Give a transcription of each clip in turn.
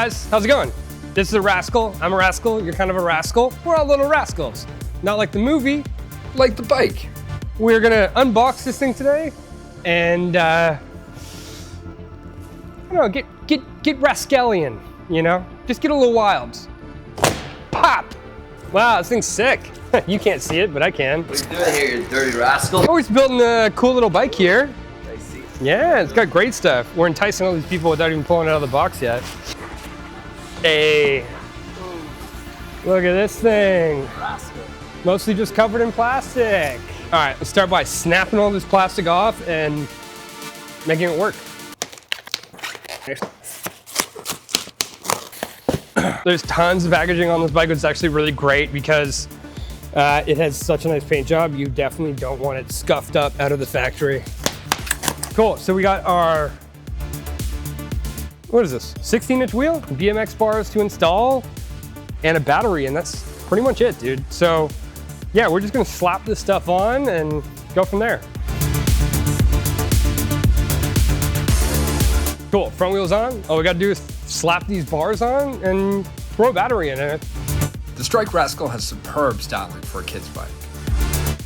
Guys, how's it going? This is a rascal. I'm a rascal. You're kind of a rascal. We're all little rascals. Not like the movie, like the bike. We're gonna unbox this thing today and I don't know, get rascalian, you know? Just get a little wild. Pop! Wow, this thing's sick. You can't see it, but I can. What are you doing here, you dirty rascal? Always building a cool little bike here. I see. Yeah, it's got great stuff. We're enticing all these people without even pulling it out of the box yet. Hey, look at this thing. Rascal. Mostly just covered in plastic. All right, let's start by snapping all this plastic off and making it work. There's tons of packaging on this bike, which is actually really great because it has such a nice paint job. You definitely don't want it scuffed up out of the factory. Cool, so we got our, what is this? 16-inch wheel, BMX bars to install, and a battery, and that's pretty much it, dude. So yeah, we're just gonna slap this stuff on and go from there. Cool, front wheel's on. All we gotta do is slap these bars on and throw a battery in it. The Strike Rascal has superb styling for a kid's bike.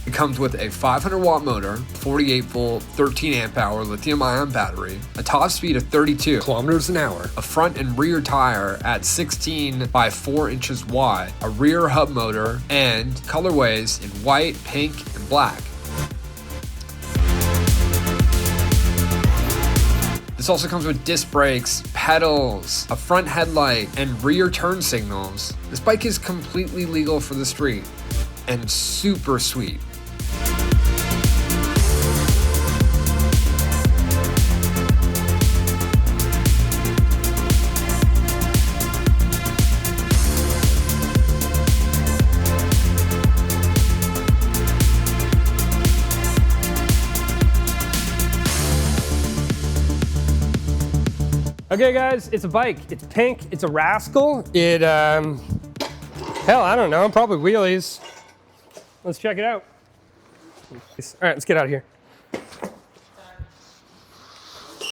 It comes with a 500-watt motor, 48-volt, 13-amp-hour lithium-ion battery, a top speed of 32 kilometers an hour, a front and rear tire at 16 by 4 inches wide, a rear hub motor, and colorways in white, pink, and black. This also comes with disc brakes, pedals, a front headlight, and rear turn signals. This bike is completely legal for the street and super sweet. Okay guys, it's a bike. It's pink, it's a rascal. It, hell, I don't know, probably wheelies. Let's check it out. All right, let's get out of here.